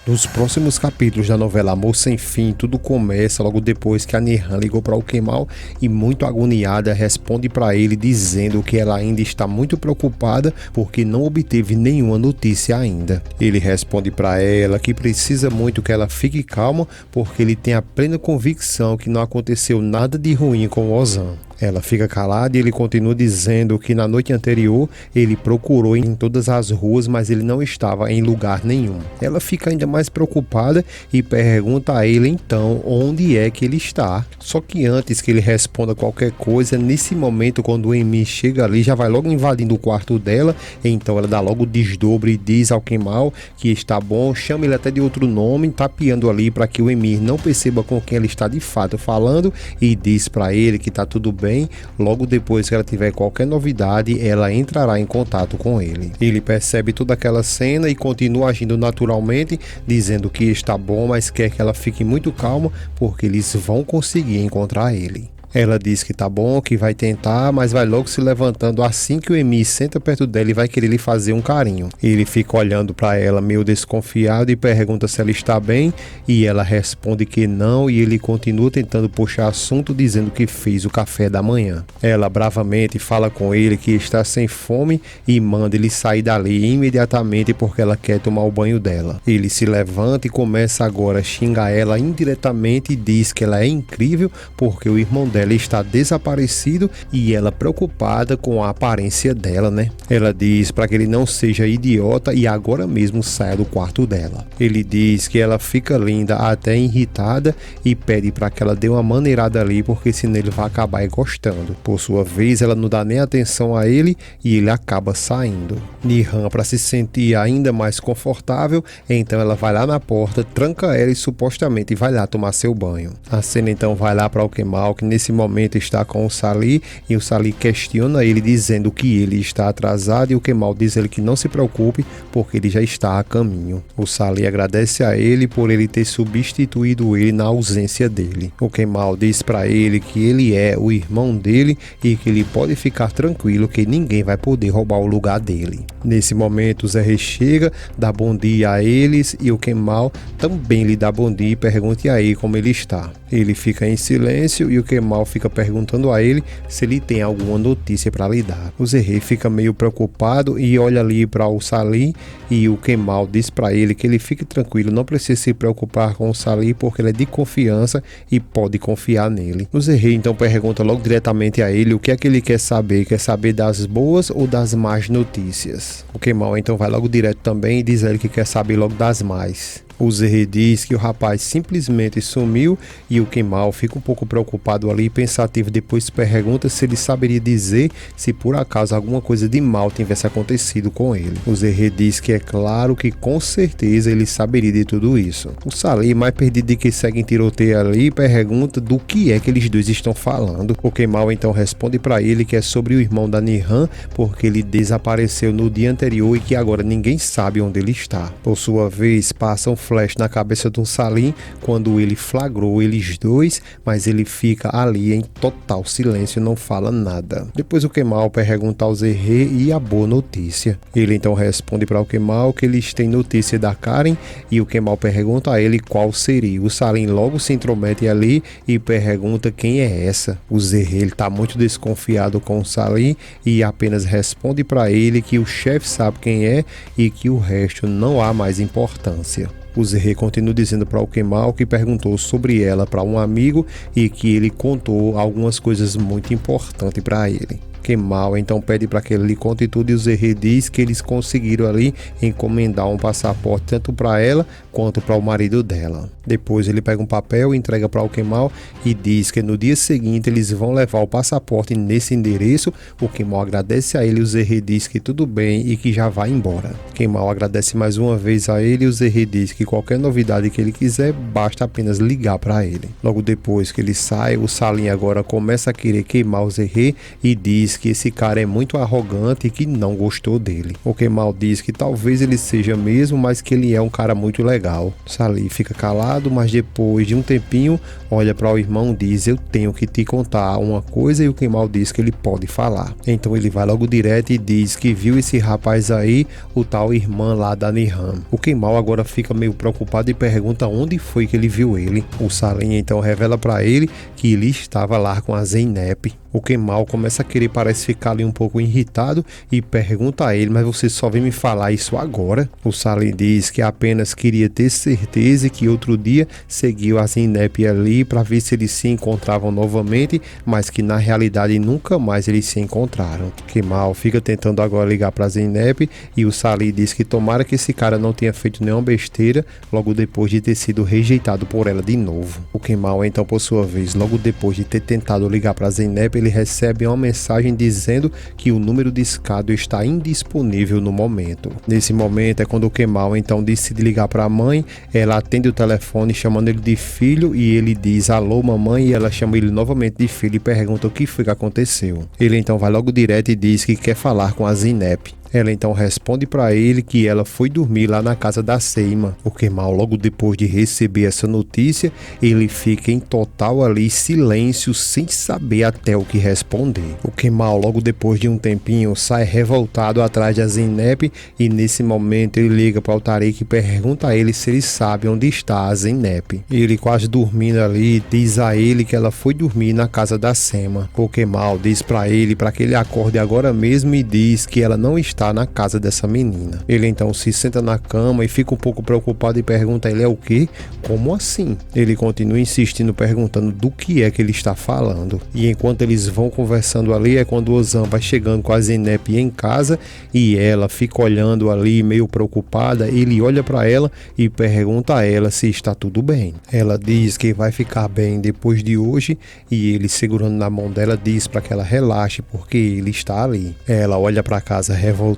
Nos próximos capítulos da novela Amor Sem Fim, tudo começa logo depois que a Nirhan ligou para o Kemal e, muito agoniada, responde para ele dizendo que ela ainda está muito preocupada porque não obteve nenhuma notícia ainda. Ele responde para ela que precisa muito que ela fique calma porque ele tem a plena convicção que não aconteceu nada de ruim com o Ozan. Ela fica calada e ele continua dizendo que na noite anterior ele procurou em todas as ruas, mas ele não estava em lugar nenhum. Ela fica ainda mais preocupada e pergunta a ele então onde é que ele está. Só que antes que ele responda qualquer coisa, nesse momento quando o Emir chega ali, já vai logo invadindo o quarto dela, então ela dá logo o desdobre e diz ao Kemal que está bom, chama ele até de outro nome, tapeando ali para que o Emir não perceba com quem ela está de fato falando e diz para ele que está tudo bem. Logo depois que ela tiver qualquer novidade, ela entrará em contato com ele. Ele percebe toda aquela cena e continua agindo naturalmente, dizendo que está bom, mas quer que ela fique muito calma porque eles vão conseguir encontrar ele. Ela diz que tá bom, que vai tentar, mas vai logo se levantando assim que o Emir senta perto dela e vai querer lhe fazer um carinho. Ele fica olhando para ela meio desconfiado e pergunta se ela está bem e ela responde que não e ele continua tentando puxar assunto dizendo que fez o café da manhã. Ela bravamente fala com ele que está sem fome e manda ele sair dali imediatamente porque ela quer tomar o banho dela. Ele se levanta e começa agora a xingar ela indiretamente e diz que ela é incrível porque o irmão dela está desaparecido e ela preocupada com a aparência dela, né? Ela diz para que ele não seja idiota e agora mesmo saia do quarto dela. Ele diz que ela fica linda até irritada e pede para que ela dê uma maneirada ali porque senão ele vai acabar gostando. Por sua vez, ela não dá nem atenção a ele e ele acaba saindo. Nirhan, para se sentir ainda mais confortável, então ela vai lá na porta, tranca ela e supostamente vai lá tomar seu banho. A cena então vai lá para o Kemal, que nesse momento está com o Salih e o Salih questiona ele dizendo que ele está atrasado e o Kemal diz ele que não se preocupe porque ele já está a caminho. O Salih agradece a ele por ele ter substituído ele na ausência dele. O Kemal diz para ele que ele é o irmão dele e que ele pode ficar tranquilo que ninguém vai poder roubar o lugar dele. Nesse momento o Zerre chega, dá bom dia a eles e o Kemal também lhe dá bom dia e pergunta aí como ele está. Ele fica em silêncio e o Kemal fica perguntando a ele se ele tem alguma notícia para lhe dar. O Zerre fica meio preocupado e olha ali para o Salih e o Kemal diz para ele que ele fique tranquilo, não precisa se preocupar com o Salih porque ele é de confiança e pode confiar nele. O Zerre então pergunta logo diretamente a ele o que é que ele quer saber das boas ou das más notícias. O Kemal então vai logo direto também e diz a ele que quer saber logo das más. O Zerre diz que o rapaz simplesmente sumiu e o Kemal fica um pouco preocupado ali e pensativo, depois pergunta se ele saberia dizer se por acaso alguma coisa de mal tivesse acontecido com ele. O Zerre diz que é claro que com certeza ele saberia de tudo isso. O Salih, mais perdido de que segue em tiroteio ali, pergunta do que é que eles dois estão falando. O Kemal então responde para ele que é sobre o irmão da Nirhan porque ele desapareceu no dia anterior e que agora ninguém sabe onde ele está. Por sua vez, passa um flash na cabeça do Salih quando ele flagrou eles dois, mas ele fica ali em total silêncio e não fala nada. Depois o Kemal pergunta ao Zerre e a boa notícia. Ele então responde para o Kemal que eles têm notícia da Karen e o Kemal pergunta a ele qual seria. O Salih logo se intromete ali e pergunta quem é essa. O Zerre está muito desconfiado com o Salih e apenas responde para ele que o chefe sabe quem é e que o resto não há mais importância. O Zerre continua dizendo para o Kemal que perguntou sobre ela para um amigo e que ele contou algumas coisas muito importantes para ele. Kemal então pede para que ele lhe conte tudo e o Zerre diz que eles conseguiram ali encomendar um passaporte tanto para ela quanto para o marido dela. Depois ele pega um papel, entrega para o Kemal e diz que no dia seguinte eles vão levar o passaporte nesse endereço. O Kemal agradece a ele e o Zerre diz que tudo bem e que já vai embora. Kemal agradece mais uma vez a ele e o Zerre diz que qualquer novidade que ele quiser basta apenas ligar para ele. Logo depois que ele sai, o Salih agora começa a querer queimar o Zerre e diz diz que esse cara é muito arrogante e que não gostou dele. O Kemal diz que talvez ele seja mesmo, mas que ele é um cara muito legal. Salih fica calado, mas depois de um tempinho olha para o irmão e diz: eu tenho que te contar uma coisa, e o Kemal diz que ele pode falar. Então ele vai logo direto e diz que viu esse rapaz aí, o tal irmão lá da Niham. O Kemal agora fica meio preocupado e pergunta onde foi que ele viu ele. O Salih então revela para ele que ele estava lá com a Zeynep. O Kemal começa a querer, parece ficar ali um pouco irritado e pergunta a ele: mas você só vem me falar isso agora? O Salih diz que apenas queria ter certeza que outro dia seguiu a Zeynep ali para ver se eles se encontravam novamente, mas que na realidade nunca mais eles se encontraram. Kemal fica tentando agora ligar para Zeynep e o Salih diz que tomara que esse cara não tenha feito nenhuma besteira logo depois de ter sido rejeitado por ela de novo. O Kemal então, por sua vez, logo depois de ter tentado ligar para Zeynep, ele recebe uma mensagem dizendo que o número discado está indisponível no momento. Nesse momento é quando o Kemal então decide ligar para a mãe. Ela atende o telefone chamando ele de filho e ele diz: alô mamãe, e ela chama ele novamente de filho e pergunta o que foi que aconteceu. Ele então vai logo direto e diz que quer falar com a Zeynep. Ela então responde para ele que ela foi dormir lá na casa da Seima. O Kemal, logo depois de receber essa notícia, ele fica em total ali silêncio, sem saber até o que responder. O Kemal, logo depois de um tempinho, sai revoltado atrás da Zeynep e nesse momento ele liga para o Tariq e pergunta a ele se ele sabe onde está a Zeynep. Ele, quase dormindo ali, diz a ele que ela foi dormir na casa da Seima. O Kemal diz para ele para que ele acorde agora mesmo e diz que ela não está na casa dessa menina. Ele então se senta na cama e fica um pouco preocupado e pergunta a ele: é o quê? Como assim? Ele continua insistindo, perguntando do que é que ele está falando. E enquanto eles vão conversando ali, é quando Ozan vai chegando com a Zeynep em casa e ela fica olhando ali meio preocupada. Ele olha para ela e pergunta a ela se está tudo bem. Ela diz que vai ficar bem depois de hoje e ele, segurando na mão dela, diz para que ela relaxe porque ele está ali. Ela olha para casa revoltada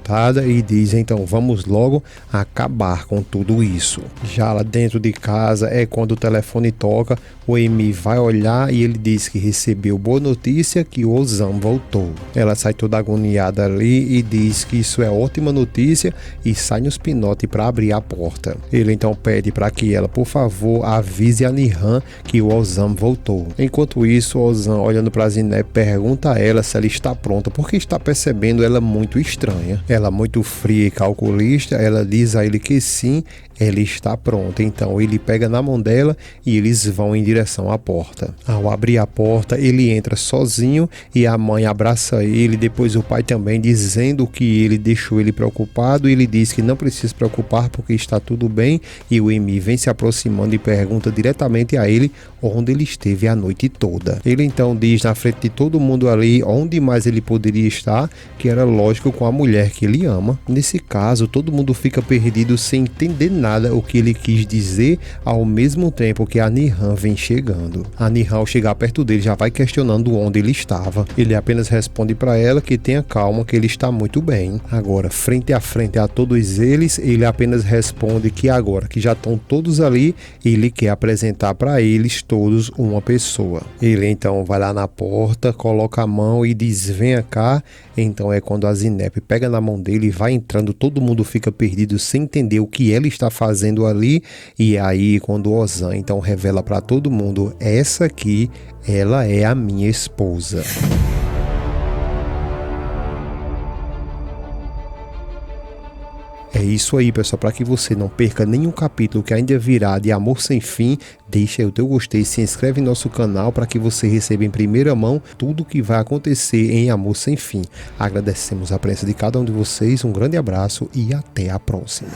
e diz: então vamos logo acabar com tudo isso. Já lá dentro de casa é quando o telefone toca. O Emi vai olhar e ele diz que recebeu boa notícia, que o Ozan voltou. Ela sai toda agoniada ali e diz que isso é ótima notícia e sai nos pinotes para abrir a porta. Ele então pede para que ela, por favor, avise a Niham que o Ozan voltou. Enquanto isso, o Ozan, olhando para Zeynep, pergunta a ela se ela está pronta, porque está percebendo ela muito estranha. Ela, muito fria e calculista, ela diz a ele que sim, ela está pronta. Então ele pega na mão dela e eles vão em direção à porta. Ao abrir a porta, ele entra sozinho e a mãe abraça ele, depois o pai também, dizendo que ele deixou ele preocupado. Ele diz que não precisa se preocupar porque está tudo bem, e o Emi vem se aproximando e pergunta diretamente a ele onde ele esteve a noite toda. Ele então diz na frente de todo mundo ali onde mais ele poderia estar, que era lógico com a mulher que ele ama. Nesse caso, todo mundo fica perdido sem entender nada o que ele quis dizer, ao mesmo tempo que a Niham vem chegando. A Niham, ao chegar perto dele, já vai questionando onde ele estava. Ele apenas responde para ela que tenha calma, que ele está muito bem. Agora, frente a todos eles, ele apenas responde que agora que já estão todos ali, ele quer apresentar para eles todos uma pessoa. Ele então vai lá na porta, coloca a mão e diz: venha cá. Então é quando a Zeynep pega na mão dele e vai entrando, todo mundo fica perdido sem entender o que ela está fazendo ali. E aí quando o Ozan então revela para todo mundo: essa aqui, ela é a minha esposa. É isso aí, pessoal. Para que você não perca nenhum capítulo que ainda virá de Amor Sem Fim, deixa aí o teu gostei, se inscreve em nosso canal para que você receba em primeira mão tudo o que vai acontecer em Amor Sem Fim. Agradecemos a presença de cada um de vocês, um grande abraço e até a próxima.